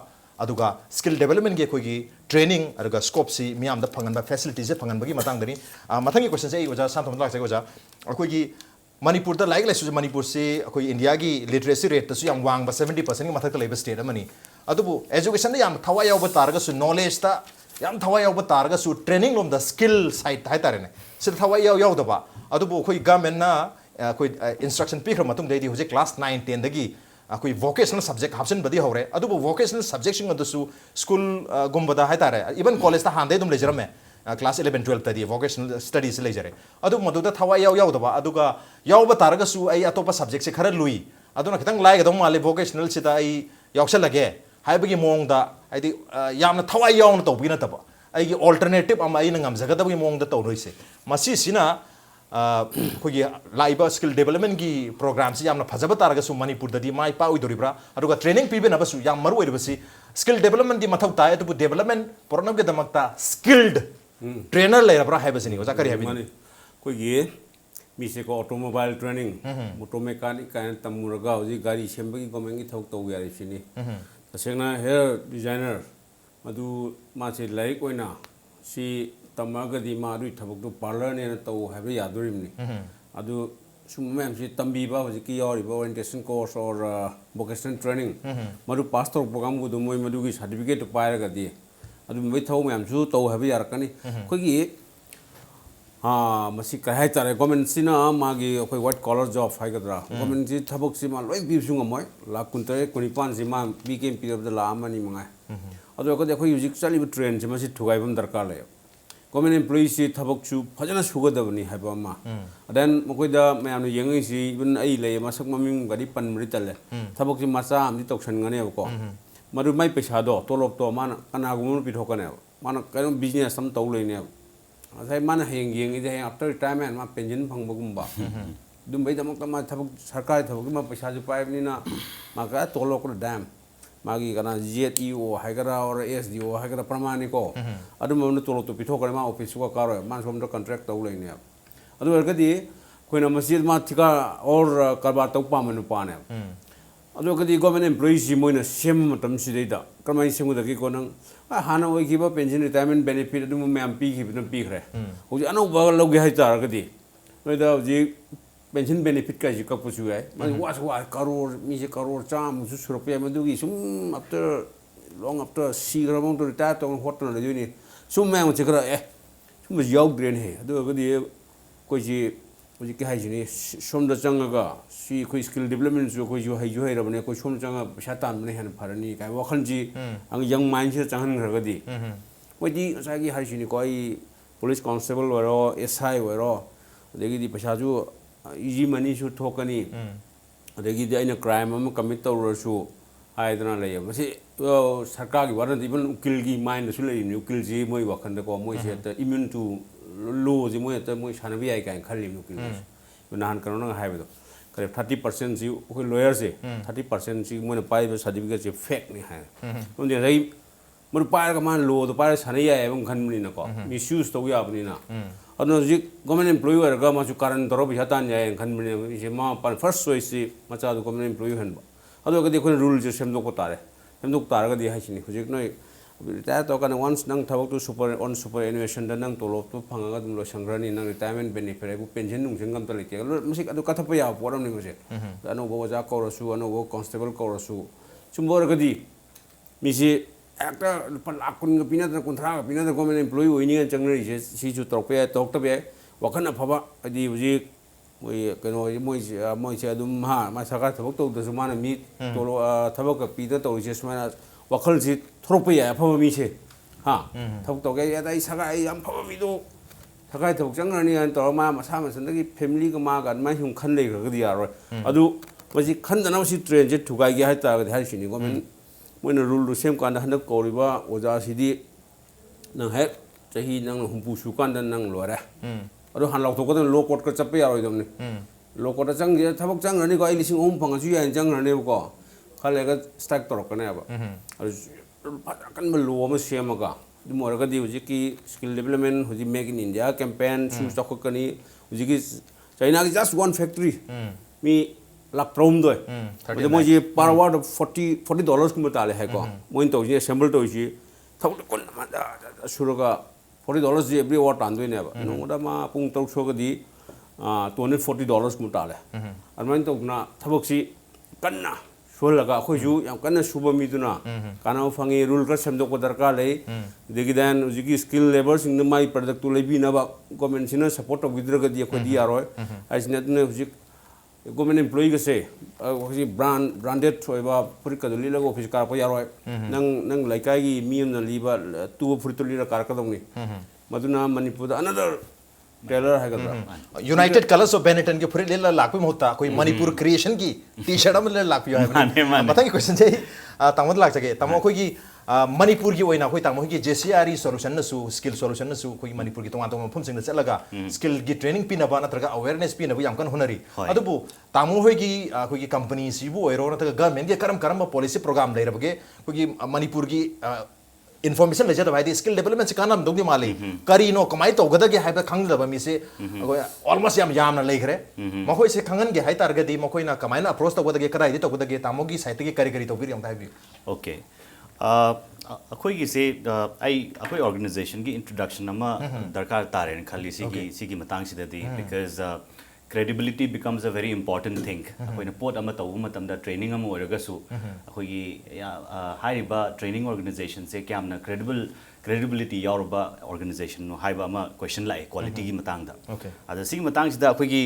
aduga skill development gi kogi training aduga scope si miyam da phangan ba facilities se phangan bagi matang dani mathangi question se oja santhom lak se oja kogi manipur da like lesu manipur se koi india gi literacy rate su yam wang ba 70% gi mathak leba state amani adubu education da yam thawa yaw ba targa su knowledge ta yam thawa yaw ba targa su training lom da skill side hai tarene se thawa yaw da ba adubu koi government na koi instruction pi khram matung dei di hoje class 9 10 dagi अखोई vocational subject हापसन बदी होरे अदुबो vocational subject सिंग अदुसु school गुम्बदा हाइतारे even college ता हांदे दुम लेजरम में class 11 12 तदी vocational studies लेजरे अदु मदुदा थवा याव याव दबा अदुगा याव बतारगसु आई अतोपा सब्जेक्ट से खरा लुई अदुना खितंग लाइग दम माले vocational सिदा आई यावसल लगे हाइबगी मोंगदा आइदि यामना थवा यावना तौबिना तबा आई अल्टरनेटिव अमा आई नंगम जगदबगी मोंगदा तौरोइसे मसी सिना कोई लाइव स्किल डेवलपमेंट की प्रोग्राम से यामना फजब तारगसु मणिपुर ददी माई पाउदोरिब्रा अदुगा ट्रेनिंग पीबेनबसु याम मरु ओइरबसि स्किल डेवलपमेंट दी मथौ ताय अदुबु डेवलपमेंट पोरनम के दमकता स्किल्ड ट्रेनर लेरब्रा हाइबसनि ओजा करि हाइबिनि कोई ये मिसे को ऑटोमोबाइल ट्रेनिंग मोटो मैकेनिक काइन तमुरगा होजी गाड़ी सेंबगी गवर्नमेंट की थौक तौ यारि सिनि तसेंगना हेयर डिजाइनर मधु मासे लाइक ओइना सी तमगदी मादुई थबकदु पार्लर ने तौ हाइबे यादोरिमनि अदु सुम मैम से तंबीबा होजी की यारिबा ओरिएंटेशन कोर्स और वोकेशनल ट्रेनिंग मधु पास तौर प्रोग्राम गुदु मोय मधुगी सर्टिफिकेट पायरगदी अदु मै थौ मैम सु तौ हाइबे यारकनी खोगी हाँ मसी कह है तारे गवर्नमेंट सिना मागी कोई व्हाइट कॉलर जॉब हाइगद्रा गवर्नमेंट जी थबक सिमा लोय बिबसुंग मय लाख कुंतरे कुनिपान सिमा बीकेएम पीरब ला आमनी मंगाय अदु को देखो यूजिक चली ट्रेन से मसी ठुगाइबम दरकार ले गवर्नमेंट एम्प्लॉई से थबक सु फजना सुगदबनी हाइबा मा देन मकोइदा मैम यंगै सि इवन आई ले मसक ममिंग गदी पनमरि तले थबक सि मचा आमदि तौसनगने को मरु माइ पैसा दो तोलोप तो मान कनागुम पिथोकने मान कनो बिजनेस सम तौ लेने असै मान हेंग येंग इदे आफ्टर रिटायरमेंट मा पेंशन फंगबगुम्बा दुम बैदमक मा थबक सरकार थबक मा पैसा जु पाइबनिना मा का तोलोक डैम मागी कना जेटीओ हाइगरा और एसडीओ हाइगरा प्रमाणिको अदुम मन तोलो तो पिथोकरे मा ऑफिस को कारो मान सोम कॉन्ट्रैक्ट तौ लेने अदु अरगदी कोइना मस्जिद मा थिका और करबा तौ पामनु पाने अदु कदी गवर्नमेंट एम्प्लॉई सि मोइना सेम मतम सिदैदा क्रमाइ सेमुदगी को नंग हाना ओइखिबा पेंशन रिटायरमेंट बेनिफिट अदुम मैम पीखिबन पीखरे होजि अनौबा लौगे हाइतारगदी नोइदा होजि पेंशन बेनिफिट का जिका पुसु है माने वा करोड़ मी से करोड़ चाम सु रुपया मदुगी सुम आफ्टर लॉन्ग आफ्टर सी ग्राउंड टू रिटायर तो होटल ले जुनी सुम मैं मुझे करा ए सुम याव ग्रेन है अदु गदी कोई जी मुझे के हाइ जिनी सोम द चंगगा सी कोई स्किल डेवलपमेंट जो कोई जो हाइ रबने कोई सोम चंगा पैसा तान ने हन फरनी काय वखन जी अंग यंग माइंड से चंगन खरगदी मोदी सागी हाइ जिनी कोई पुलिस कांस्टेबल वरो एसआई वरो अदगी पैसा जो इजी मनी सु थोकनी अदगी दे आइना क्राइम अम कमिट तौरसु हाइदना लय मसे सरकार की वारन इवन उकिल की माइंड सु लय उकिल जी मोय वखन को मोय से त इम्यून टू लो जी मोय त मोय सानबी आइ काय खली उकिल नाहन करोना हाइबदो करे 30% जी कोई लॉयर से 30% जी मोय पाइब सर्टिफिकेट से फेक नि हाय उनदे रही मोर पायर का मान लो तो पायर सानै याय एवं खनबनी न को मिसयूज तो याबनी ना अदुन जी गवर्नमेंट एम्प्लॉई वरगा मासु कारण तरो पैसा तान जाय खनबनी से मा फर्स्ट चॉइस से मचा दु गवर्नमेंट एम्प्लॉई हनबा अदु गदि कोन रूल जे सेमदो को तारे सेमदो तारगदि हाइसिनि हुजिक नय रिटायर तो कन वंस नंग थबक to super on superannuation the नंग तोलो तो फंगा दम लो संग्रहनी नंग रिटायरमेंट बेनिफिट बु पेंशन नुंग संगम त लेते मसिक अदु कथप या पोरम नि मसे अनो गो जा कोरसु अनो गो कांस्टेबल कोरसु सुमबोरगदि मिसि एक्टर लाख कुन पिना कुंथ्रा पिना गवर्नमेंट एम्प्लॉई होइनि चंगरि से सिजु तोपे तोक्तबे वखन अफबा अदि हुजि मोय कनो मोय से अदुम हा मा सरकार थबक तो दसु माना मी तोलो थबक पीदा तो से सुमाना वखल से थोरप या अफबा मी से हा थबक तो के यादा सगा याम फबा मी दो सगा थबक चंगरनि अन तो मा मसा मसनदगी फैमिली का मा गा मा हुम खन लेगदी यारो अदु मसि खनदना मसि ट्रेन जे ठुगाई गे हाय ता हाय सिनि गवर्नमेंट मोइन रूल सेम कान हनक कोरिबा ओजा सिदी नंग हे चही नंग हुंपु सुकान नंग लोरे अदो हान लाउथो को लो कोर्ट का चप्पे यारो दमने लो कोर्ट चंग जे थबक चंग रनि को 5,000 फंगसु यान चंग रनि को खालेगा स्ट्राइक तोरकने अब अदो कन लो म सेमगा दुमरगा दि हुजि की स्किल डेवलपमेंट हुजि मेक इन इंडिया कैंपेन सु तखकनी हुजि की चाइना की जस्ट वन फैक्ट्री मी लाख प्रॉम दो है मुझे पर वार्ड $40 कुम ताले है को मोइन तो जे असेंबल तो जी थब कोन मा सुरगा $40 जे एवरी वार्ड तान दोने अब नोदा मा पुंग तौ सोगदी $240 कुम ताले अरमान तो ना थबक्सी कन्ना सोलगा खोजु याम कन्ना सुबा मिदुना काना फंगे रूल का सेमदो को दरकार ले देगिदान उजिकी स्किल लेबर सिंग माई प्रोडक्ट तो लेबी ना गवर्नमेंट सिना सपोर्ट तो विद्रगदी खोदी यारो आइसने ने उजिक government employee ka se hoji branded thoiba furit ka duli lago office kar pa yaroi nang laikai gi miyam na liba tu furit li ra kar ka dongni maduna manipur da another tailor hai ka United Colors of Benetton के पूरे ले लाख में होता कोई Manipur creation की T-shirt में ले लाख है बताइए क्वेश्चन चाहिए तमद लाख सके तमो कोई की मणिपुर की वही ना कोई तमो की JCRE solution न सु स्किल solution न सु कोई मणिपुर की तोंगा तोंगा फुम सिंग न चलगा स्किल की ट्रेनिंग पी नबा नत्रगा अवेयरनेस पी नबु याम कन होनरी अदबु तमो होई की कोई की कंपनी सिबु ओइरो नत्रगा गवर्नमेंट के करम पॉलिसी प्रोग्राम ले रबगे कोई की मणिपुर की information leja da skill development se kanam dongdi mali kari no kamai to gada ge haiba khang da ba mi se almost yam na lekhre makoi se khangan ge hai tar ga di makoi na kamai na approach to gada ge karai to gada ge tamogi site ge kari to bir yam dai bi okay akoi gi se ai akoi organization gi introduction ama darkar tare khali sigi matang sida di because credibility becomes a very important thing. Akoina pot ama tawu matamda training ama oraga su akoigi haiba training organization se kyamna credibility yaurba organization no haiba ama question lai quality gi matang da ada sig matang sida akoigi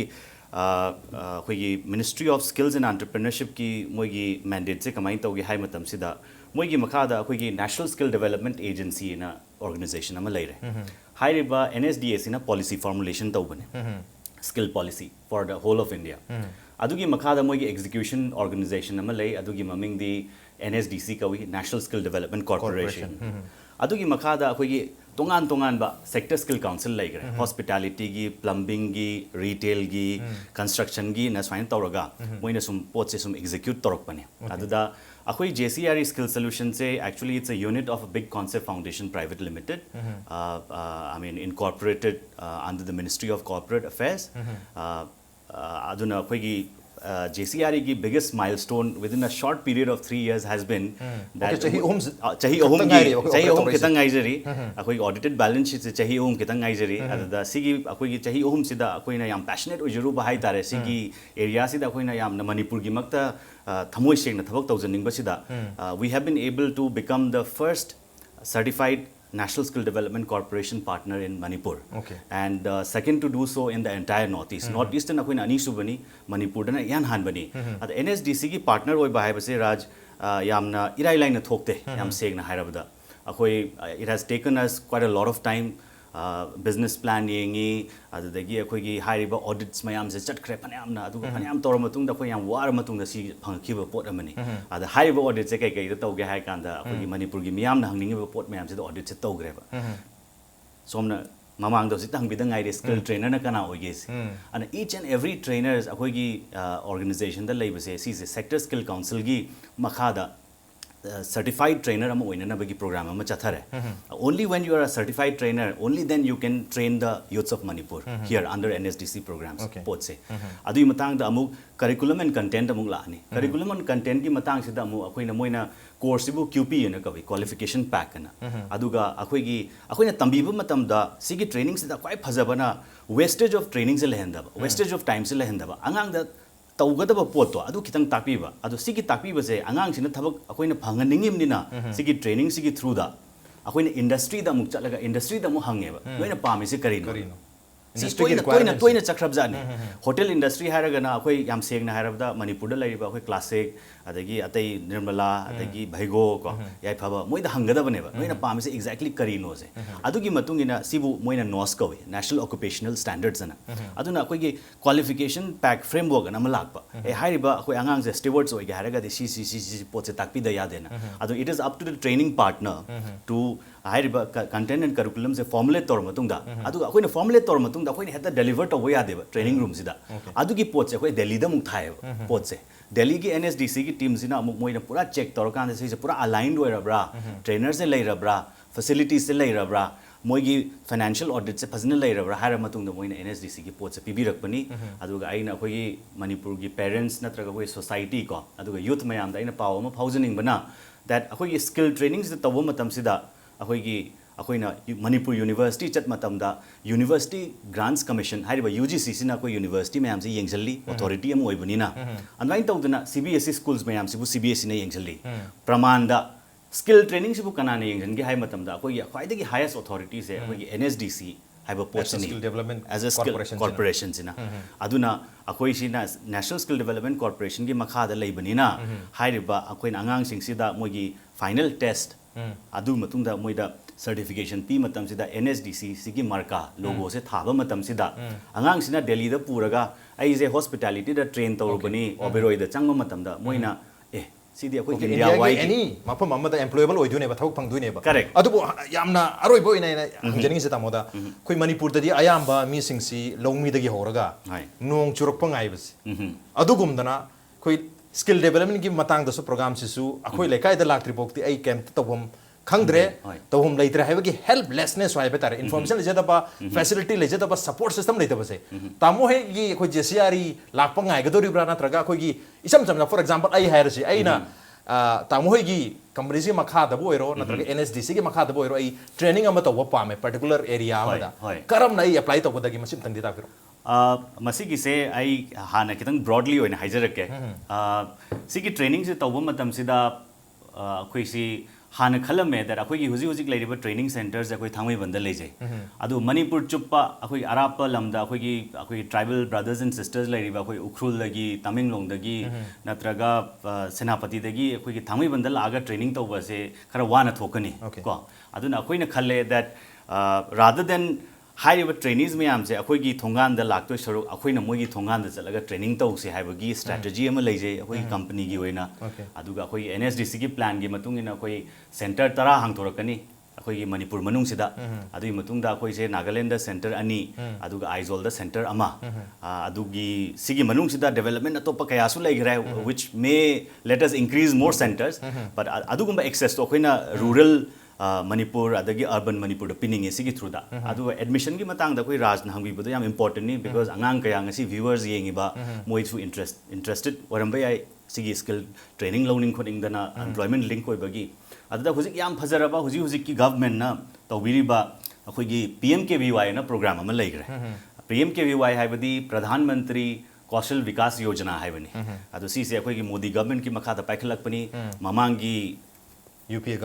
Ministry of Skills and Entrepreneurship ki moigi mandate se kamai tawgi hai matam sida moigi makada akoigi National Skill Development Agency na organization ama laire haiba NSDA sina policy formulation tawbane skill policy for the whole of India. Adugi makada moigi execution organization nama lay adugi maming di NSDC kawi National Skill Development Corporation. Adugi makada akoigi tongan ba sector skill council lay gre hospitality gi plumbing gi retail gi construction gi na swain tawraga moina sum pot se sum execute torok pane aduda akoi JCRE skill solution se actually it's a unit of a big concept foundation private limited I mean incorporated under the Ministry of Corporate Affairs aduna akoi gi JCRE ki biggest milestone within a short period of 3 years has been that chahi ohum kitang aijari akoi audited balance sheet se chahi ohum kitang aijari ada sigi akoi gi chahi ohum sida akoi na yam passionate ojiru bahai tare sigi area sida akoi na yam na Manipur gi makta thamoi seng na thabak tawjaning ba sida we have been able to become the first certified National Skill Development Corporation partner in Manipur and second to do so in the entire Northeast. Northeast na akoina ani subani Manipur na yan han bani at NSDC ki partner oi bahai base raj yamna irai line na thokte yam seg na hairabada akoi it has taken us quite a lot of time business plan yengi adagi akoi gi hairiba audits mayam se chatkhre phanayam na adu phanayam tor matung da akoi yam war matung da si phangkhiba pot amani ada hairiba audit se kai kai da tawge hai kan da akoi gi Manipur gi miyam na hangningi pot mayam se audit se tawgre ba somna mamang do sit hang bidang ai skill trainer na kana oige si and each and every trainers akoi gi organization da leiba se si sector skill council gi makhada certified trainer ama oina na bagi program ama chathare only when you are a certified trainer only then you can train the youths of Manipur here under NSDC programs pot se adu matang da amu curriculum and content amuk la ni curriculum and content ki matang sida amu akoina moina course bu QP na kawi qualification pack na aduga akoina tambiba matam da sigi training sida kwai phajabana wastage of training se lehendaba wastage of time se lehendaba angang da tawgadaba potto adu kitang takpiba adu sigi takpiba se angang sina thabak akoina phanganingim nina sigi training sigi through da akoina industry da muk chalaga industry da mu hangeba loina pami se karino toina chakrab jani hotel industry haraga na akoi yam segna harabda Manipur da laiba akoi classic adagi atai Nirmala adagi Bhaigo ko yai phaba moida hangada baneba noina pami se exactly karino se adugi matungina sibu moina NOS kawi National Occupational Standards ana aduna akoi gi qualification pack framework na malakpa e hairiba akoi angang se stewards oi ga haraga de si pot se takpi da yadena adu it is up to the training partner to hairiba content and curriculum se formulate tor matungda adu akoina formulate tor matungda akoina heta deliver to way adeba training room sida adugi pot se akoi Delhi da muk thai pot se Delhi ki NSDC ki team sina amuk moina pura check tor kan se pura aligned oirabra trainer se leirabra facilities se leirabra moigi financial audit se phajna leirabra haira matungda moina NSDC ki pot se pibirakpani aduga aina akoi Manipur gi parents natraga koi society ko aduga youth mayam da aina paw ma phaujaning bana that akoi skill training se tawo matam sida akoina Manipur University chat matamda University Grants Commission hariba UGC sina ko university mayam se yengjalli authority am oibani na online tawdana CBSE schools mayam sibu CBSE na yengjalli pramanda skill training sibu kanana yengjan gi hai matamda akoi khwaidagi highest authority se akoi NSDC haiba pochini Skill Development as a skill Corporation corporation sina aduna akoi sina National Skill Development Corporation gi makha da leibani na hairiba akoi angang sing sida mogi final test adu matungda moida certification pi matam sida NSDC sigi marka logo se thaba matam sida angang sina Delhi da puraga ai je hospitality da train tawrubani oberoi da changma matam da moina sidi akoi India wai any mafam amada employable oidune ba thawk phangdune ba correct adubo yamna aroi boy na jeni se tamoda koi Manipur da di ayamba mi sing si longmi da gi horaga nong churok pangai bas adugumdana koi skill development gi matang da su program si su akoi lekai da lak tripokti ai camp tawum khangdre tawum leitre haiba gi helplessness wai betar information le jada ba facility le jada ba support system le ta ba se tamo he gi koi JCRE lak pangai ga dori brana traga koi gi isam samna for example ai hair si ai na tamo he gi company si makha da boiro na traga NSDC gi makha da boiro ai training ama to pa me particular area ma da karam na ai apply to da gi masim tang di ta firo masigi se ai hana kitang broadly oina haijarake sigi training se tawba matam sida khoi si hana khalame that akhoi gi huji huji laiba training centers akhoi thangmai banda leijai adu Manipur chuppa akhoi arapa lamda akhoi tribal brothers and sisters laiba akhoi Ukhrul dagi Tamenglong dagi natraga Senapati dagi akhoi gi thangmai banda laga training tawba se khara wana thokani ko aduna akhoi na khalle that rather than HYBE trainees ma'am से अखोई थोंगान लाक्तो सरुक अखोइना मोगी थोंगान चलगा training तौसे हाइबगी strategy अमा लेजे अखोई company की ओइना अदुगा अखोई NSDC की प्लान की मतुंगिना अखोई सेंटर तरा हांगथोरकनी अखोई मणिपुर मनुंग सिदा अदुई मतुंगदा अखोई से नागालैंड सेंटर अनि अदुगा आइजोल द सेंटर अमा अदुगी सिगी मनुंग सिदा डेवलपमेंट अतोप कयासु लेगरा which may let us increase more centres but अदुगुंबा एक्सेस तो अखोइना rural Manipur adagi urban Manipur da pinning e sigi through da adu admission gi matang da koi raj na hangbi bodo yam important ni because angang kaya ngasi viewers yengi ba moi thu interested warambai ai sigi skill training learning khoding da na employment link koi bagi adu da hujik yam phajara ba hujik ki government na tawbiri ba akoi gi PMKVY na program ama leigre PMKVY haibadi Pradhan Mantri Kaushal Vikas Yojana haibani adu si se akoi gi Modi government ki makha da paikhalak pani mamangi UPA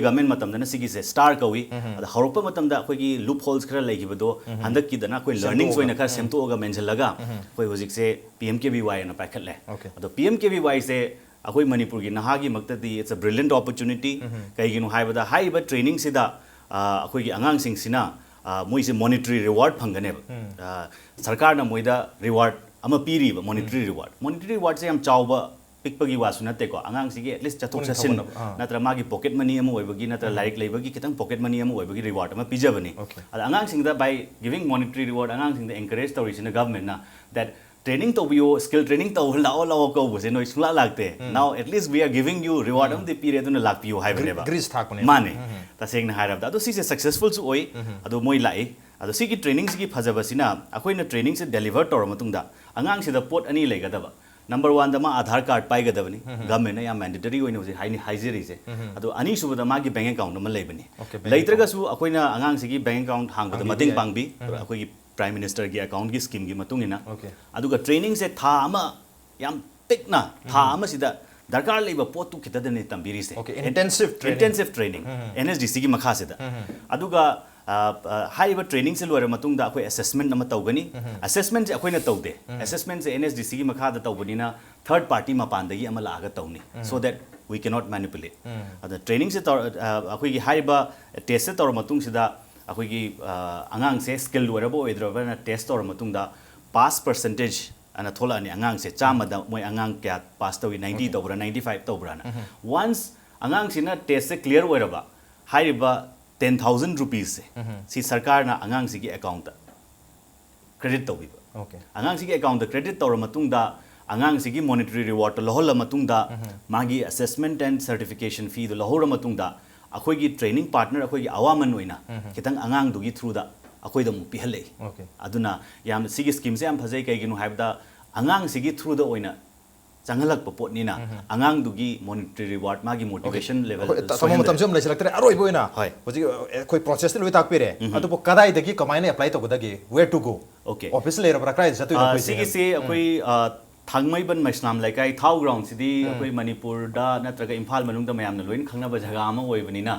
government matamdana sigi se star kawi ada haropa matamda khoi gi loopholes khara leigibado handak ki dana khoi learnings oina khar semto oga mention laga khoi hojik se PMKVY na paikhat le ado PMKVY se akhoi Manipur gi naha gi maktadi it's a brilliant opportunity kai gi no haibada haiba training sida akhoi gi angang sing sina moi se monetary reward phangane sarkar na moida reward ama piri ba monetary reward se am chawba pikpagi wasu nate ko angang sige at least chathok chasin natra magi pocket money amu oibagi natra like leibagi kitang pocket money amu oibagi reward ama pijabani ada angang sing da by giving monetary reward angang sing da encourage tawri sin government na that training to bio skill training to lao ko bose no isula lagte now at least we are giving you reward on the period na lag pio hai bane ba gris thak ne mane ta seng na hairab da to si se successful su oi ado moi lai ado si ki training si ki phajaba sina akoi na training se deliver tor matung da angang si da pot ani lega da ba Number 1 dama Aadhaar card pai gadavani government na ya mandatory oina hoje haizeri se ado ani suba da magi bank account ma leibani leitraga su akoina angang sigi bank account hangba da mating pangbi akoi gi prime minister gi account gi scheme gi matungina aduga training se tha ama yam pikna tha ama sida darkar leiba potu kitadane tambiri se intensive training NSDC gi makha se da aduga haiba training se loira matung da akoi assessment nama tawgani assessment se akoina tawde assessment se NSDC gi makha da tawbani na third party ma pandagi ama la aga tawni so that we cannot manipulate the training se akoi gi haiba test se tor matung sida akoi gi angang se skill loira bo oidra na test tor matung da pass percentage ana thola ani angang se chama da moi angang kya pass tawi 90 tawbra 95 tawbra na once angang sina test se clear oira ba haiba 10,000 rupees se si sarkar na angang sigi account credit to biba angang sigi account credit to matung da angang sigi monetary reward to lohol matung da magi assessment and certification fee do lohor matung da akhoi gi training partner akhoi gi awaman oina kitang angang du gi through da akhoi da mu pihalei aduna yam sigi scheme se am phajai kai gi nu haibda angang sigi through da oina changalak popot ni na angang dugi monetary reward magi motivation level tamam tamjom lai select aroi boina hoji koi process loi tak pere atu po kadai dagi kamaine apply to godagi where to go office le ra krai jatu sigi se koi थांगमैबन मैस्नाम लाइकाई थाउ ground सिदी अखोई मणिपुर दा नत्रगा इम्फाल मनुंग दा मयामना lion खंगनाबा जगह अमा ओइबनिना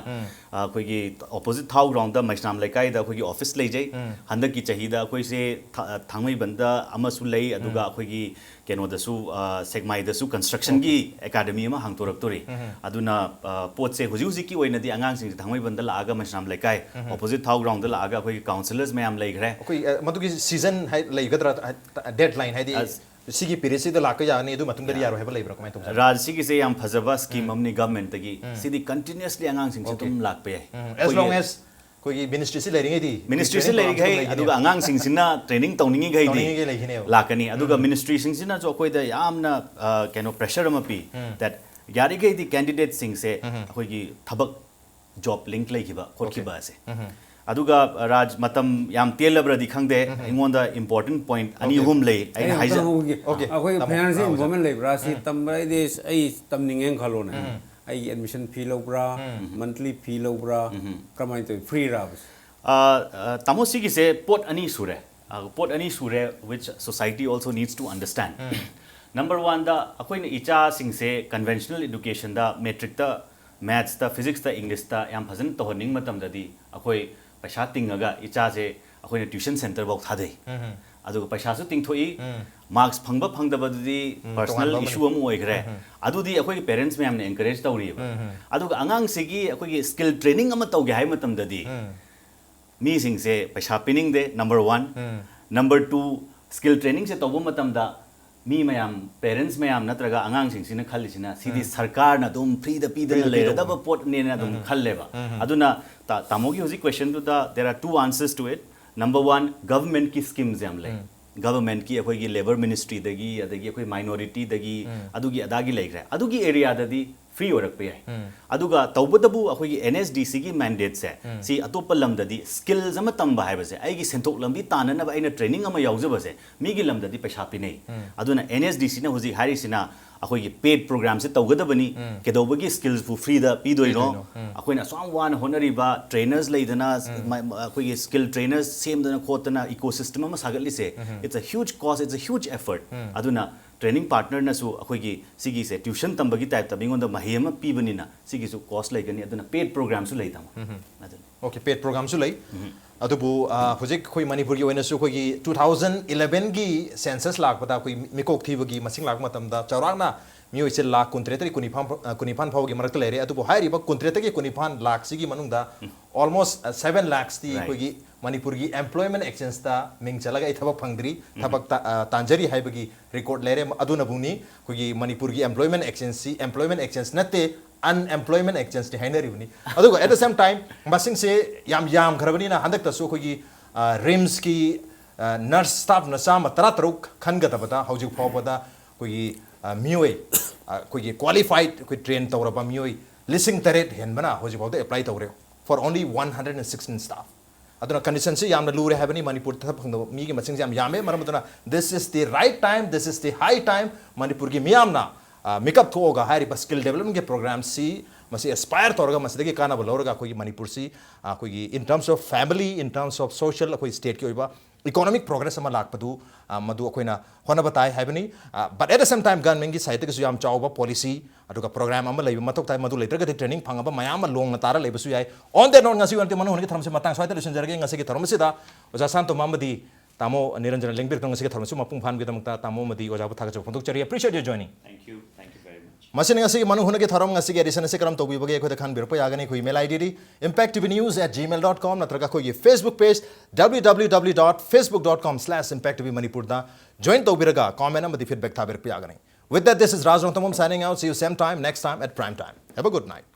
अखोई ऑपोजिट थाउ ग्राउंड दा मैस्नाम लाइकाई दा अखोई ऑफिस लेजै हंदक की चाहिदा अखोई से थांगमैबन दा अमसु लै अदुगा अखोई केनो दसु सेगमाई दसु कंस्ट्रक्शन की एकेडमी अमा हांगतोरक्तोरी अदुना पोट से हुजी हुजी की ओइनदी आंगांग सिंग थांगमैबन दा लागा मैस्नाम लाइकाई ऑपोजिट थाउ ग्राउंड दा लागा अखोई काउंसलर्स मयाम लैग्रे अखोई मदुगी सीजन है लैगदरा डेडलाइन है दी सिगी पीरियड से लाक यानी अदु मतुंग यारो है लेब्रा कमाय तों राज सिगी से याम फजबा स्कीम हमनी गवर्नमेंट तगी सिदी कंटिन्यूअसली आंगांग सिंग से तुम लाक पे as long as कोई मिनिस्ट्री से लेरिंगे दी मिनिस्ट्री से लेरिगे अदुगा आंगांग सिंग सिना ट्रेनिंग तौनिंगी गई दी लाकनी अदुगा मिनिस्ट्री सिंग सिना जो कोई द यामना केनो प्रेशर अमा पी दैट यारी गई दी कैंडिडेट सिंग से कोई की थबक जॉब लिंक लेखिबा खोखिबा से अदुगा राज मतम याम तेलब्रदी खंगदे इंगोंदा इंपोर्टेंट पॉइंट अनि हुम ले आई हाइजा ओके अखोई फाइनेंशियल इन्वॉल्वमेंट लेब्रा सी तमबाई देस आई तमनिंगें खलोने आई एडमिशन फी लौब्रा मंथली फी लौब्रा कमाई तो फ्री राबस तमो सिगी से पोट अनि सुरे which society also needs to understand number 1 दा अखोई ने इचा सिंग से कन्वेंशनल एजुकेशन दा मेट्रिक दा मैथ्स दा फिजिक्स दा इंग्लिश दा याम फजन तोहनिंग मतम ददी अखोई पैसा तिंगगा इचा से अखोई ट्यूशन सेंटर बाउ थादे अदुगा पैसा सु तिंगथोई मार्क्स फंगबा फंगदबदुदी पर्सनल इशू अम ओइग्रे अदुदी अखोई पेरेंट्स में हमने एनकरेज तौरीबा अदुगा अंगांग सेगी अखोई स्किल ट्रेनिंग अम तौगे हाय मतम ददी मी सिंग से पैसा पिनिंग दे नंबर 1 नंबर 2 स्किल ट्रेनिंग से तौबो मतम दा मी मयाम पेरेंट्स मयाम नत्रगा आंगांग सिंगसिना खल्लिसिना सिदी सरकार ना दुम फ्री द पी द लेरदब पोट नेना दुम खल्लेबा अदुना तामोगी हुजी question to the there are two answers to it number 1 government की स्कीम्स याम ले गवर्नमेंट की अखोई लेबर मिनिस्ट्री दगी अदगी अखोई माइनॉरिटी दगी अदुगी अदागी लेग्रे अदुगी एरिया ददी फ्री ओरक पे है अदुगा तौबदबु अखोई एनएसडीसी की मैंडेट से सी अतोप लमददी स्किल्स अम तंबा हाइबसे आइगी सेंथोक लंबी ताननब आइना ट्रेनिंग अम याउजबसे मीगी लमददी पैसा पिनै अदुना एनएसडीसी ना हुजी हारिसिना अखोई पेड प्रोग्राम से तौगदबनी केदौबगी स्किल्स फु फ्री द पीदोइनो अखोइना स्वाम वान होनरिबा ट्रेनर्स लेदना अखोई स्किल ट्रेनर्स सेमदना खोतना इकोसिस्टम अम सागलिसे it's a huge cost it's a huge effort अदुना ट्रेनिंग पार्टनर नसु अखोई सिगी से ट्यूशन तंबगी टाइप तबिंगोंदा महियम पीबनिना सिगी सु कॉस्ट लेगनी अदुना पेड प्रोग्राम सु लेतम ओके पेड प्रोग्राम सु लै अदुबु हुजिक खोई मणिपुर की ओइनसु खोई 2011 की सेंसस लाकपदा खोई मिकोक थीबगी मसिंग लाक मतमदा चौराकना मियोइसे लाख कुंत्रेतरी कुनिफान फावगी मरक लेरे अदुबु हाइरिबा कुंत्रेतगी कुनिफान लाख सिगी मनुंगदा ऑलमोस्ट 7 lakhs ती खोई मणिपुर की एम्प्लॉयमेंट एक्सचेंज ता मिंग चलगा थबक फंगद्री थबक तांजरी हाइबगी रिकॉर्ड लेरे अदुनबुनी खोई मणिपुर की एम्प्लॉयमेंट एक्सचेंज नते अनएम्प्लॉयमेंट एक्सचेंज नि हाइनरिबनी अदुगा एट द सेम टाइम मसिंग से याम खरबनी ना हंदक तसु खोई रिम्स की नर्स स्टाफ नसा मतरा तरुक खनगतबदा हौजिक फावबदा खोई मियोय खोई क्वालिफाइड खोई ट्रेन तौरबा मियोय लिसिंग तरेट हेनबना हौजिक फावदे अप्लाई तौरे फॉर ओनली 116 स्टाफ अदुना कंडीशन से यामना लूरे हैबनी मणिपुर तथा फंगदो मी की मसिंग याम यामे मरमदुना this is the right time this is the high time Manipur की मियामना मेकअप थोगा हारिबा स्किल डेवलपमेंट के प्रोग्राम सी मसी एस्पायर तौरगा मसदगी काना बलौरगा कोई मणिपुर सी कोई in terms of family in terms of social कोई स्टेट की ओइबा इकोनॉमिक प्रोग्रेस अमा लाकपदु मदु अखोइना होना बताय हैबनी but at the same time government की साइड के याम चावबा पॉलिसी अदुगा प्रोग्राम अमा लैब मथोक ताय मदु लेटर के ट्रेनिंग फंगबा मयाम लोंग तारा लेबसु याय on the non ngasi wanti manu hongi thamse matang swaita lesion jarge ngasi ki tharmse da oja santo mamadi tamo niranjan lengbir tong ngasi ki tharmse mapung phan gi damta tamo madi oja bu thaga chok chari appreciate your joining thank you very much machine ngasi ki manu hongi tharom ngasi ki edition se karam tobi bage khoi khan bir pa yagani khoi email id impacttvnews@gmail.com natraga khoi Facebook page www.facebook.com/impacttvmanipur da join tobiraga comment amadi feedback thabir pa yagani with that this is Nongthombam signing out see you same time next time at prime time have a good night